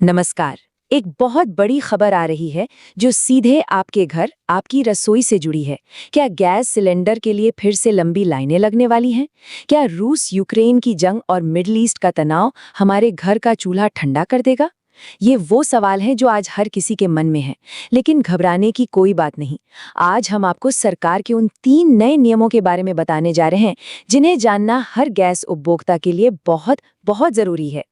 नमस्कार। एक बहुत बड़ी खबर आ रही है जो सीधे आपके घर, आपकी रसोई से जुड़ी है। क्या गैस सिलेंडर के लिए फिर से लंबी लाइनें लगने वाली हैं? क्या रूस यूक्रेन की जंग और मिडल ईस्ट का तनाव हमारे घर का चूल्हा ठंडा कर देगा? ये वो सवाल हैं जो आज हर किसी के मन में हैं। लेकिन घबराने की कोई बात नहीं। आज हम आपको सरकार के उन 3 नए नियमों के बारे में बताने जा रहे हैं, जिन्हें जानना हर गैस उपभोक्ता के लिए बहुत बहुत जरूरी है।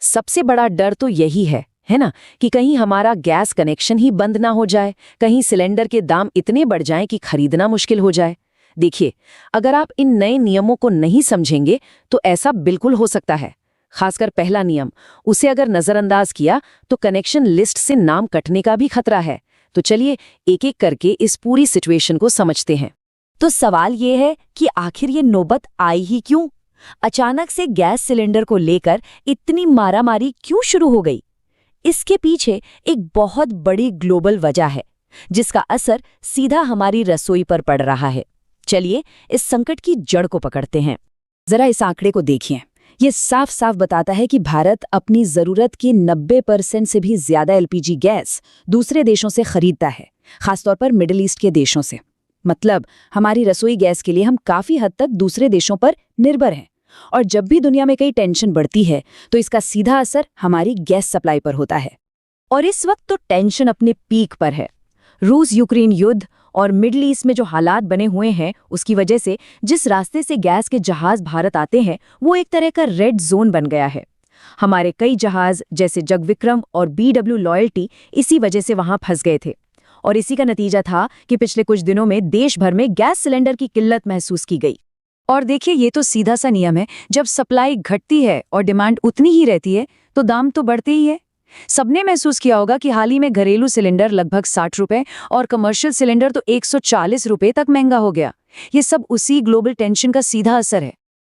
सबसे बड़ा डर तो यही है ना, कि कहीं हमारा गैस कनेक्शन ही बंद ना हो जाए, कहीं सिलेंडर के दाम इतने बढ़ जाएं कि खरीदना मुश्किल हो जाए। देखिए, अगर आप इन नए नियमों को नहीं समझेंगे तो ऐसा बिल्कुल हो सकता है। खासकर पहला नियम, उसे अगर नजरअंदाज किया तो कनेक्शन लिस्ट से नाम कटने का भी खतरा है। तो चलिए एक एक करके इस पूरी सिचुएशन को समझते हैं। तो सवाल ये है कि आखिर ये नौबत आई ही क्यों? अचानक से गैस सिलेंडर को लेकर इतनी मारामारी क्यों शुरू हो गई? इसके पीछे एक बहुत बड़ी ग्लोबल वजह है, जिसका असर सीधा हमारी रसोई पर पड़ रहा है। चलिए इस संकट की जड़ को पकड़ते हैं। जरा इस आंकड़े को देखिए। ये साफ साफ बताता है कि भारत अपनी जरूरत की 90% से भी ज्यादा एलपीजी गैस दूसरे देशों से खरीदता है, खासतौर पर मिडिल ईस्ट के देशों से। मतलब हमारी रसोई गैस के लिए हम काफी हद तक दूसरे देशों पर निर्भर हैं। और जब भी दुनिया में कई टेंशन बढ़ती है तो इसका सीधा असर हमारी गैस सप्लाई पर होता है। और इस वक्त तो टेंशन अपने पीक पर है। रूस यूक्रेन युद्ध और मिडल ईस्ट में जो हालात बने हुए हैं, उसकी वजह से जिस रास्ते से गैस के जहाज भारत आते हैं वो एक तरह का रेड जोन बन गया है। हमारे कई जहाज जैसे जगविक्रम और BW लॉयल्टी इसी वजह से वहां फंस गए थे। और इसी का नतीजा था कि पिछले कुछ दिनों में देश भर में गैस सिलेंडर की किल्लत महसूस की गई। और देखिए, ये तो सीधा सा नियम है। जब सप्लाई घटती है और डिमांड उतनी ही रहती है तो दाम तो बढ़ते ही है। सबने महसूस किया होगा कि हाल ही में घरेलू सिलेंडर लगभग 60 रुपए और कमर्शियल सिलेंडर तो 140 रुपए तक महंगा हो गया। ये सब उसी ग्लोबल टेंशन का सीधा असर है।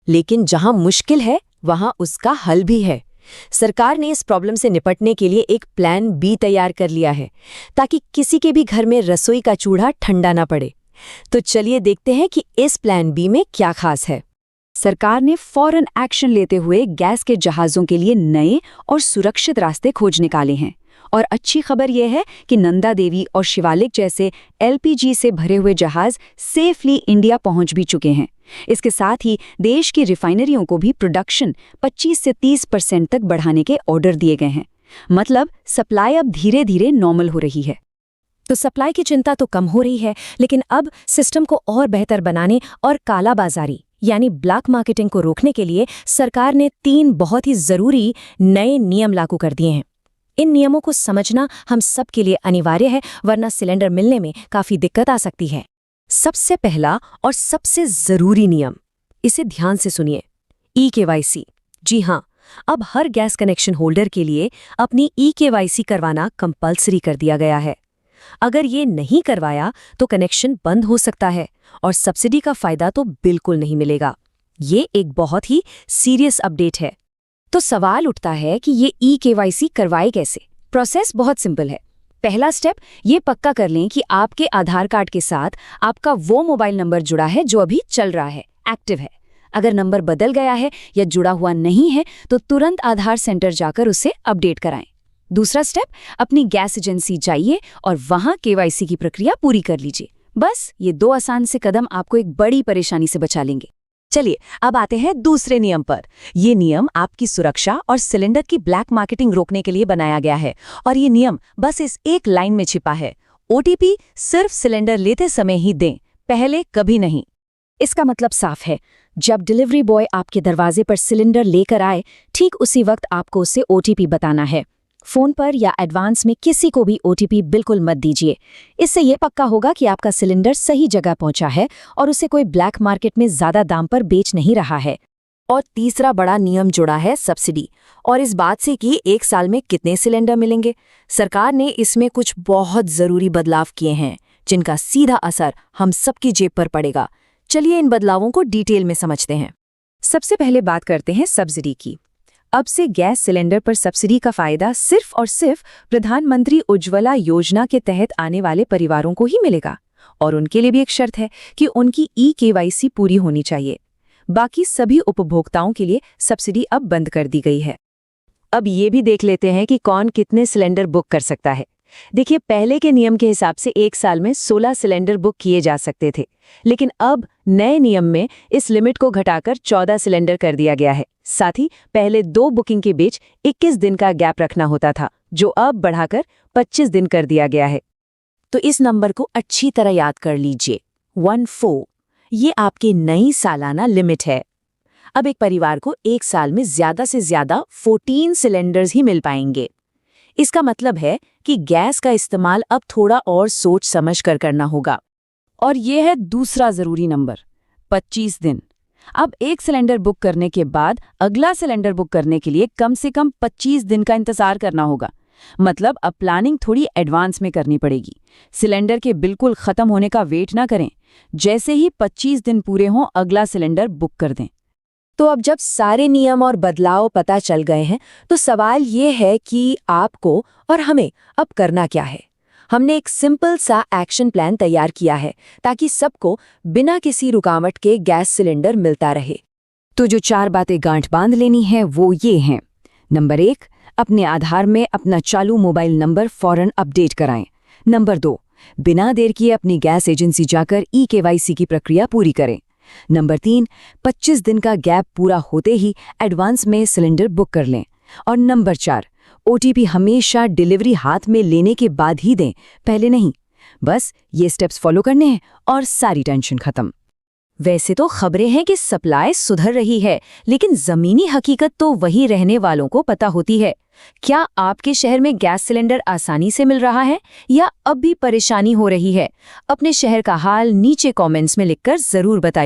लेकिन जहां मुश्किल है वहां उसका हल भी है। सरकार ने इस प्रॉब्लम से निपटने के लिए एक प्लान बी तैयार कर लिया है, ताकि किसी के भी घर में रसोई का चूल्हा ठंडा ना पड़े। तो चलिए देखते हैं कि इस प्लान बी में क्या खास है। सरकार ने फौरन एक्शन लेते हुए गैस के जहाज़ों के लिए नए और सुरक्षित रास्ते खोज निकाले हैं। और अच्छी खबर यह है कि नंदा देवी और शिवालिक जैसे LPG से भरे हुए जहाज सेफली इंडिया पहुंच भी चुके हैं। इसके साथ ही देश की रिफाइनरियों को भी प्रोडक्शन 25 से 30% तक बढ़ाने के ऑर्डर दिए गए हैं। मतलब सप्लाई अब धीरे धीरे नॉर्मल हो रही है। तो सप्लाई की चिंता तो कम हो रही है, लेकिन अब सिस्टम को और बेहतर बनाने और कालाबाजारी यानी ब्लैक मार्केटिंग को रोकने के लिए सरकार ने 3 बहुत ही जरूरी नए नियम लागू कर दिए हैं। इन नियमों को समझना हम सब के लिए अनिवार्य है, वरना सिलेंडर मिलने में काफी दिक्कत आ सकती है। सबसे पहला और सबसे जरूरी नियम, इसे ध्यान से सुनिए, EKYC। जी हाँ, अब हर गैस कनेक्शन होल्डर के लिए अपनी EKYC करवाना कंपल्सरी कर दिया गया है। अगर ये नहीं करवाया तो कनेक्शन बंद हो सकता है और सब्सिडी का फायदा तो बिल्कुल नहीं मिलेगा। ये एक बहुत ही सीरियस अपडेट है। तो सवाल उठता है कि ये EKYC करवाए कैसे? प्रोसेस बहुत सिंपल है। पहला स्टेप, ये पक्का कर लें कि आपके आधार कार्ड के साथ आपका वो मोबाइल नंबर जुड़ा है जो अभी चल रहा है, एक्टिव है। अगर नंबर बदल गया है या जुड़ा हुआ नहीं है तो तुरंत आधार सेंटर जाकर उसे अपडेट कराएं। दूसरा स्टेप, अपनी गैस एजेंसी जाइए और वहां KYC की प्रक्रिया पूरी कर लीजिए। बस ये 2 आसान से कदम आपको एक बड़ी परेशानी से बचा लेंगे। चलिए अब आते हैं दूसरे नियम पर। ये नियम आपकी सुरक्षा और सिलेंडर की ब्लैक मार्केटिंग रोकने के लिए बनाया गया है। और ये नियम बस इस एक लाइन में छिपा है, OTP सिर्फ सिलेंडर लेते समय ही दें, पहले कभी नहीं। इसका मतलब साफ है, जब डिलीवरी बॉय आपके दरवाजे पर सिलेंडर लेकर आए, ठीक उसी वक्त आपको उसे OTP बताना है। फोन पर या एडवांस में किसी को भी OTP बिल्कुल मत दीजिए। इससे यह पक्का होगा कि आपका सिलेंडर सही जगह पहुंचा है और उसे कोई ब्लैक मार्केट में ज्यादा दाम पर बेच नहीं रहा है। और तीसरा बड़ा नियम जुड़ा है सब्सिडी, और इस बात से कि 1 साल में कितने सिलेंडर मिलेंगे। सरकार ने इसमें कुछ बहुत जरूरी बदलाव किए हैं, जिनका सीधा असर हम सबकी जेब पर पड़ेगा। चलिए इन बदलावों को डिटेल में समझते हैं। सबसे पहले बात करते हैं सब्सिडी की। अब से गैस सिलेंडर पर सब्सिडी का फायदा सिर्फ और सिर्फ प्रधानमंत्री उज्ज्वला योजना के तहत आने वाले परिवारों को ही मिलेगा। और उनके लिए भी एक शर्त है कि उनकी EKYC पूरी होनी चाहिए। बाकी सभी उपभोक्ताओं के लिए सब्सिडी अब बंद कर दी गई है। अब ये भी देख लेते हैं कि कौन कितने सिलेंडर बुक कर सकता है। देखिए, पहले के नियम के हिसाब से एक साल में 16 सिलेंडर बुक किए जा सकते थे, लेकिन अब नए नियम में इस लिमिट को घटाकर 14 सिलेंडर कर दिया गया है। साथ ही पहले 2 बुकिंग के बीच 21 दिन का गैप रखना होता था, जो अब बढ़ाकर 25 दिन कर दिया गया है। तो इस नंबर को अच्छी तरह याद कर लीजिए, 14। ये आपकी नई सालाना लिमिट है। अब एक परिवार को एक साल में ज्यादा से ज्यादा 14 सिलेंडर्स ही मिल पाएंगे। इसका मतलब है कि गैस का इस्तेमाल अब थोड़ा और सोच समझ कर करना होगा। और ये है दूसरा जरूरी नंबर, 25 दिन। अब एक सिलेंडर बुक करने के बाद अगला सिलेंडर बुक करने के लिए कम से कम 25 दिन का इंतजार करना होगा। मतलब अब प्लानिंग थोड़ी एडवांस में करनी पड़ेगी। सिलेंडर के बिल्कुल खत्म होने का वेट ना करें, जैसे ही 25 दिन पूरे हों अगला सिलेंडर बुक कर दें। तो अब जब सारे नियम और बदलाव पता चल गए हैं, तो सवाल ये है कि आपको और हमें अब करना क्या है। हमने एक सिंपल सा एक्शन प्लान तैयार किया है ताकि सबको बिना किसी रुकावट के गैस सिलेंडर मिलता रहे। तो जो 4 बातें गांठ बांध लेनी है वो ये हैं। नंबर 1, अपने आधार में अपना चालू मोबाइल नंबर फौरन अपडेट कराएं। नंबर 2, बिना देर किए अपनी गैस एजेंसी जाकर EKYC की प्रक्रिया पूरी करें। नंबर 3, 25 दिन का गैप पूरा होते ही एडवांस में सिलेंडर बुक कर लें। और नंबर 4, OTP हमेशा डिलीवरी हाथ में लेने के बाद ही दें, पहले नहीं। बस ये स्टेप्स फॉलो करने हैं और सारी टेंशन खत्म। वैसे तो खबरें हैं कि सप्लाई सुधर रही है, लेकिन जमीनी हकीकत तो वही रहने वालों को पता होती है। क्या आपके शहर में गैस सिलेंडर आसानी से मिल रहा है या अब भी परेशानी हो रही है? अपने शहर का हाल नीचे कमेंट्स में लिखकर जरूर बताइए।